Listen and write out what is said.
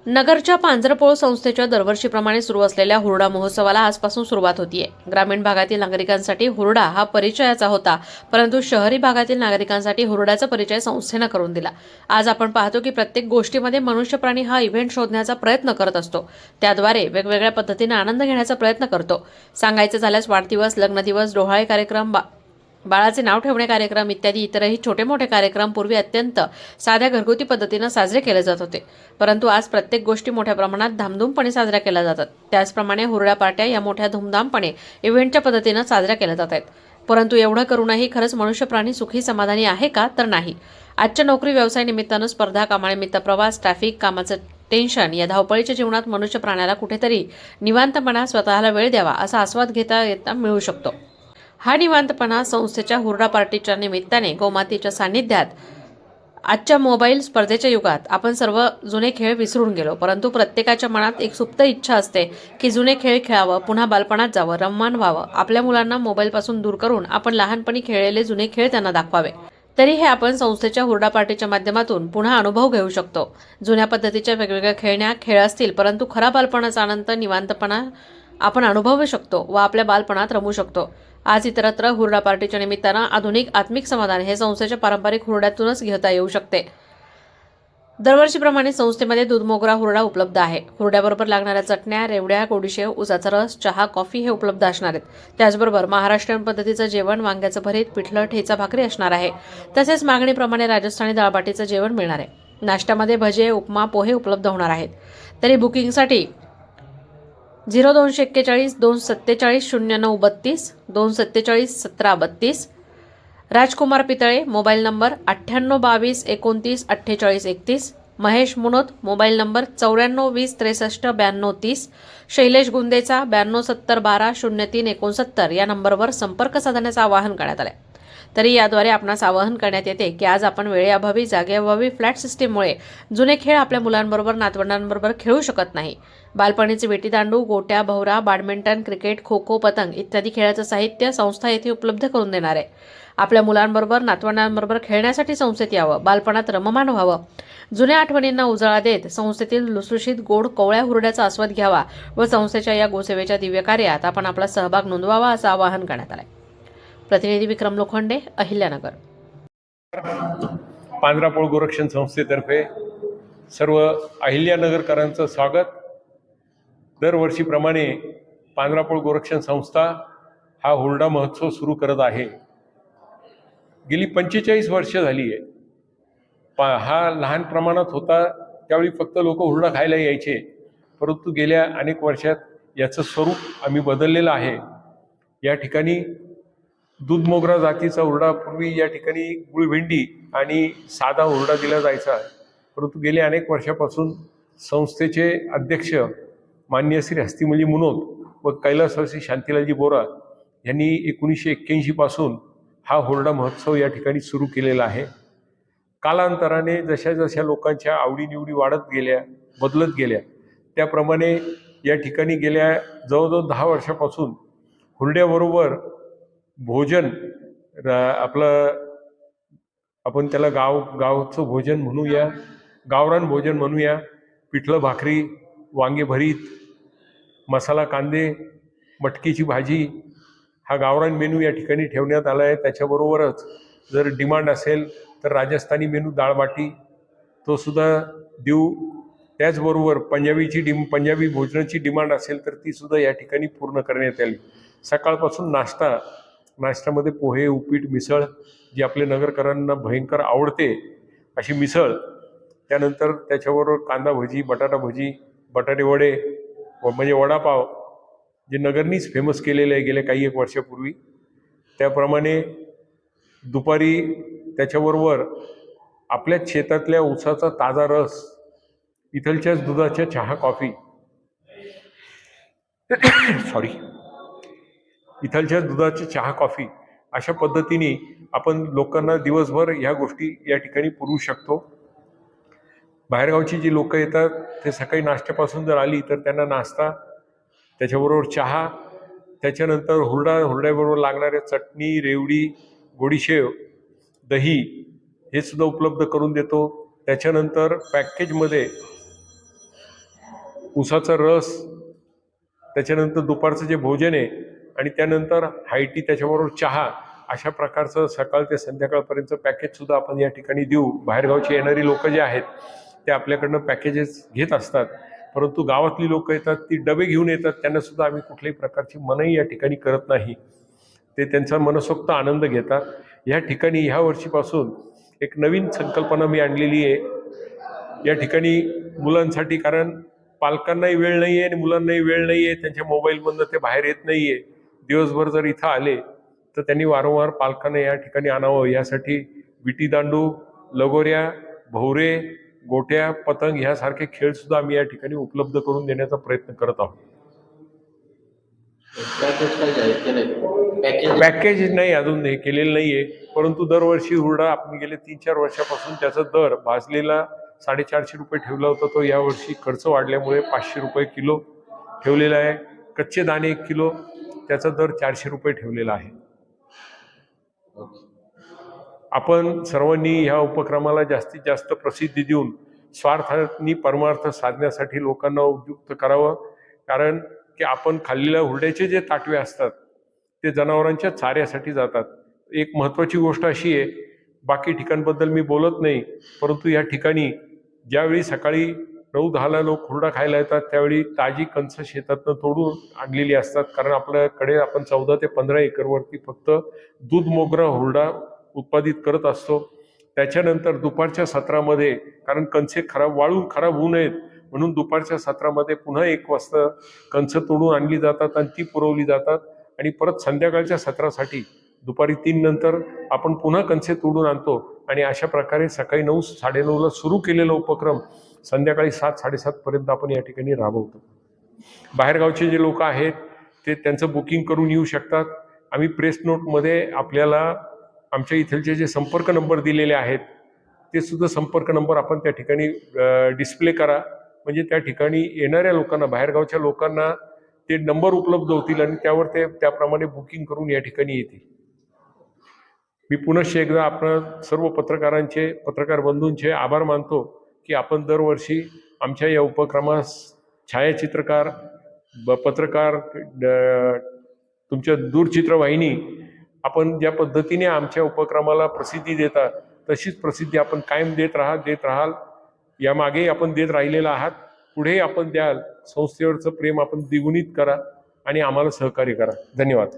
नगरच्या पांजरपोळ संस्थेच्या दरवर्षीप्रमाणे सुरू असलेल्या हुरडा महोत्सवाला आजपासून सुरुवात होतीये। ग्रामीण भागातील नागरिकांसाठी हुरडा हा परिचयाचा होता, परंतु शहरी भागातील नागरिकांसाठी हुरड्याचा परिचय संस्थेनं करून दिला। आज आपण पाहतो की प्रत्येक गोष्टीमध्ये मनुष्य प्राणी हा इव्हेंट शोधण्याचा प्रयत्न करत असतो। त्याद्वारे वेगवेगळ्या पद्धतीने आनंद घेण्याचा प्रयत्न करतो। सांगायचं झाल्यास वाढदिवस, लग्नदिवस, डोहाळे कार्यक्रम, बाळाचे नाव ठेवणे कार्यक्रम इत्यादी इतरही छोटे मोठे कार्यक्रम पूर्वी अत्यंत साध्या घरगुती पद्धतीने साजरे केले जात होते, परंतु आज प्रत्येक गोष्टी मोठ्या प्रमाणात धामधूमपणे साजऱ्या केल्या जातात। त्याचप्रमाणे हुरडा पार्ट्या या मोठ्या धूमधामपणे इव्हेंटच्या पद्धतीने साजऱ्या केल्या जात आहेत। परंतु एवढं करूनही खरंच मनुष्य प्राणी सुखी समाधानी आहे का? तर नाही। आजच्या नोकरी व्यवसाय निमित्तानं, स्पर्धा, कामानिमित्त प्रवास, ट्रॅफिक, कामाचं टेन्शन या धावपळीच्या जीवनात मनुष्य प्राण्याला कुठेतरी निवांतपणा, स्वतःला वेळ द्यावा असा आस्वाद घेता मिळू शकतो। हा निवांतपणा संस्थेच्या हुरडा पार्टीच्या निमित्ताने गोमातेच्या सान्निध्यात आजच्या मोबाईल स्पर्धेच्या युगात आपण सर्व जुने खेळ विसरून गेलो, परंतु प्रत्येकाच्या मनात एक सुप्त इच्छा असते की जुने खेळ खेळावं, पुन्हा बालपणात जावं, रममाण व्हावं। आपल्या मुलांना मोबाईलपासून दूर करून आपण लहानपणी खेळलेले जुने खेळ त्यांना दाखवावे। तरी हे आपण संस्थेच्या हुरडा पार्टीच्या माध्यमातून पुन्हा अनुभव घेऊ शकतो। जुन्या पद्धतीच्या वेगवेगळ्या खेळ असतील, परंतु खरा बालपणाचा आनंद, निवांतपणा आपण अनुभवू शकतो व आपल्या बालपणात रमू शकतो। आज इतरत्र हुरडा पार्टीच्या निमित्तानं आधुनिक आत्मिक समाधान हे संस्थेच्या पारंपरिक हुरड्यातूनच घेता येऊ शकते। दरवर्षीप्रमाणे संस्थेमध्ये दूध मोगरा हुरडा उपलब्ध आहे। हुरड्याबरोबर लागणाऱ्या चटण्या, रेवड्या, गोडीशेव, उसाचा रस, चहा, कॉफी हे उपलब्ध असणार आहेत। त्याचबरोबर महाराष्ट्रीयन पद्धतीचं जेवण, वांग्याचं भरीत, पिठलं, ठेचा, भाकरी असणार आहे। तसेच मागणीप्रमाणे राजस्थानी दाळबाटीचं जेवण मिळणार आहे। नाश्त्यामध्ये भजे, उपमा, पोहे उपलब्ध होणार आहेत। तरी बुकिंगसाठी 0241 247 0932 247 1732 राजकुमार Pitale, mobile number 9822 29 48 31, Mahesh Munot, mobile number 94 20 63 92 30, Shailesh Gundecha 92 70 12 03 69 या नंबरवर संपर्क साधण्याचं आवाहन करण्यात आले। तरी याद्वारे आपणास आवाहन करण्यात येते की आज आपण वेळेअभावी, जागेअभावी, फ्लॅट सिस्टीममुळे जुने खेळ आपल्या मुलांबरोबर, नातवंडांबरोबर खेळू शकत नाही। बालपणीचे विटीदांडू, गोट्या, भोवरा, बॅडमिंटन, क्रिकेट, खो खो, पतंग इत्यादी खेळाचं साहित्य संस्था येथे उपलब्ध करून देणार आहे। आपल्या मुलांबरोबर, नातवंडांबरोबर खेळण्यासाठी संस्थेत यावं, बालपणात रममाण व्हावं, जुन्या आठवणींना उजाळा देत संस्थेतील लुसलुशीत गोड कोवळ्या हुरड्याचा आस्वाद घ्यावा व संस्थेच्या या गोसेवेच्या दिव्य कार्यात आपण आपला सहभाग नोंदवावा असं आवाहन करण्यात आलं। प्रतिनिधी विक्रम लोखंडे, अहिल्यानगर। पांजरापोळ गोरक्षण संस्थेतर्फे सर्व अहिल्यानगरकरांचं स्वागत। दरवर्षीप्रमाणे पांजरापोळ गोरक्षण संस्था हा हुरडा महोत्सव सुरू करत आहे। गेली 45 वर्ष झाली आहे। हा लहान प्रमाणात होता, त्यावेळी फक्त लोक हुरडा खायला यायचे, परंतु गेल्या अनेक वर्षात याचं स्वरूप आम्ही बदललेलं आहे। या ठिकाणी दूध मोगरा जातीचा हुरडा पूर्वी या ठिकाणी गुळभेंडी आणि साधा हुरडा दिला जायचा, परंतु गेल्या अनेक वर्षापासून संस्थेचे अध्यक्ष माननीय श्री हस्तिमल्ली मुनोत व कैलासवासी शांतीलालजी बोरा यांनी 1981 पासून हा हुरडा महोत्सव या ठिकाणी सुरू केलेला आहे। कालांतराने जशा जशा लोकांच्या आवडीनिवडी वाढत गेल्या, बदलत गेल्या, त्याप्रमाणे या ठिकाणी गेल्या जवळजवळ 10 वर्षापासून हुरड्याबरोबर भोजन, आपण त्याला गावचं भोजन म्हणूया, गावरान भोजन म्हणूया, पिठलं भाकरी, वांगे भरीत, मसाला कांदे, मटकीची भाजी हा गावरान मेनू या ठिकाणी ठेवण्यात आला आहे। त्याच्याबरोबरच जर डिमांड असेल तर राजस्थानी मेनू दाळबाटी तो सुद्धा देऊ। त्याचबरोबर पंजाबी भोजनाची डिमांड असेल तर ती सुद्धा या ठिकाणी पूर्ण करण्यात आली। सकाळपासून नाश्त्यामध्ये पोहे, उपीट, मिसळ जी आपल्या नगरकरांना भयंकर आवडते अशी मिसळ, त्यानंतर त्याच्याबरोबर कांदा भजी, बटाटा भजी, बटाटे वडे म्हणजे वडापाव जे नगरनीच फेमस केलेले आहे गेल्या काही एक वर्षापूर्वी, त्याप्रमाणे दुपारी त्याच्याबरोबर आपल्या शेतातल्या ऊसाचा ताजा रस, इथलच्याच दुधाच्या चहा कॉफी इथलच्या दुधाची चहा कॉफी अशा पद्धतीने आपण लोकांना दिवसभर ह्या गोष्टी या ठिकाणी पुरवू शकतो। बाहेरगावची जी लोक येतात ते सकाळी नाश्त्यापासून जर आली तर त्यांना नाश्ता, त्याच्याबरोबर चहा, त्याच्यानंतर हुरड्याबरोबर लागणाऱ्या चटणी, रेवडी, गोडीशेव, दही हे सुद्धा उपलब्ध करून देतो। त्याच्यानंतर पॅकेजमध्ये ऊसाचा रस, त्याच्यानंतर दुपारचं जे भोजन आहे आणि त्यानंतर हायटी, त्याच्याबरोबर चहा, अशा प्रकारचं सकाळ ते संध्याकाळपर्यंत पॅकेजसुद्धा आपण या ठिकाणी देऊ. बाहेरगावची येणारी लोक जे आहेत ते आपल्याकडनं पॅकेजेस घेत असतात, परंतु गावातली लोक येतात ती डबे घेऊन येतात, त्यांना सुद्धा आम्ही कुठल्याही प्रकारची मनाई या ठिकाणी करत नाही. ते त्यांचा मनसोक्त आनंद घेतात. या ठिकाणी ह्या वर्षीपासून एक नवीन संकल्पना मी आणलेली आहे या ठिकाणी मुलांसाठी, कारण पालकांनाही वेळ नाही आहे आणि मुलांनाही वेळ नाही आहे, त्यांच्या मोबाईलमधनं ते बाहेर येत नाही आहे. दिवसभर जर इथं आले तर त्यांनी वारंवार पालकांना या ठिकाणी आणावं. यासाठी विटीदांडू, लगोऱ्या, भोवरे, गोट्या, पतंग ह्यासारखे खेळसुद्धा आम्ही या ठिकाणी उपलब्ध करून देण्याचा प्रयत्न करत आहोत. पॅकेज नाही अजून हे केलेलं नाही आहे, परंतु दरवर्षी हुरडा आपण गेले 3-4 वर्षापासून त्याचा दर भाजलेला 450 रुपये ठेवला होता. तो यावर्षी खर्च वाढल्यामुळे 500 रुपये किलो ठेवलेला आहे. कच्चे दाणे 1 किलो, त्याचा दर 400 रुपये ठेवलेला आहे. आपण सर्वांनी ह्या उपक्रमाला जास्तीत जास्त प्रसिद्धी देऊन स्वार्थानी परमार्थ साधण्यासाठी लोकांना उद्युक्त करावं. कारण की आपण खाल्लेल्या हुरड्याचे जे ताटवे असतात ते जनावरांच्या चाऱ्यासाठी जातात. एक महत्त्वाची गोष्ट अशी आहे, बाकी ठिकाणबद्दल मी बोलत नाही, परंतु या ठिकाणी ज्यावेळी सकाळी 9-10ला लोक हुरडा खायला येतात त्यावेळी ताजी कंस शेतातनं तोडून आणलेली असतात. कारण आपल्याकडे आपण 14 ते 15 एकरवरती फक्त दूध मोगरा हुरडा उत्पादित करत असतो. त्याच्यानंतर दुपारच्या सत्रामध्ये, कारण कणसे वाळून खराब होऊ नयेत म्हणून दुपारच्या सत्रामध्ये पुन्हा 1 वाजता कंस तोडून आणली जातात आणि ती पुरवली जातात. आणि परत संध्याकाळच्या सत्रासाठी दुपारी 3 नंतर आपण पुन्हा कणसे तोडून आणतो. आणि अशा प्रकारे सकाळी 9-9:30ला सुरू केलेला उपक्रम संध्याकाळी 7-7:30 पर्यंत आपण या ठिकाणी राबवतो. बाहेरगावचे जे लोक आहेत ते त्यांचं बुकिंग करून येऊ शकतात. आम्ही प्रेस नोटमध्ये आपल्याला आमच्या इथलचे जे संपर्क नंबर दिलेले आहेत ते सुद्धा संपर्क नंबर आपण त्या ठिकाणी डिस्प्ले करा, म्हणजे त्या ठिकाणी येणाऱ्या लोकांना, बाहेरगावच्या लोकांना ते नंबर उपलब्ध होतील आणि त्यावर ते त्याप्रमाणे बुकिंग करून या ठिकाणी येतील. मी पुनश्च एकदा आपण सर्व पत्रकार बंधूंचे आभार मानतो की आपण दरवर्षी आमच्या या उपक्रमास छायाचित्रकार, पत्रकार, तुमच्या दूरचित्रवाहिनी आपण ज्या पद्धतीने आमच्या उपक्रमाला प्रसिद्धी देता तशीच प्रसिद्धी आपण कायम देत राहाल. यामागे आपण देत राहिलेला आहात, पुढे आपण द्याल. संस्थेवरचं प्रेम आपण द्विगुणित करा आणि आम्हाला सहकार्य करा. धन्यवाद.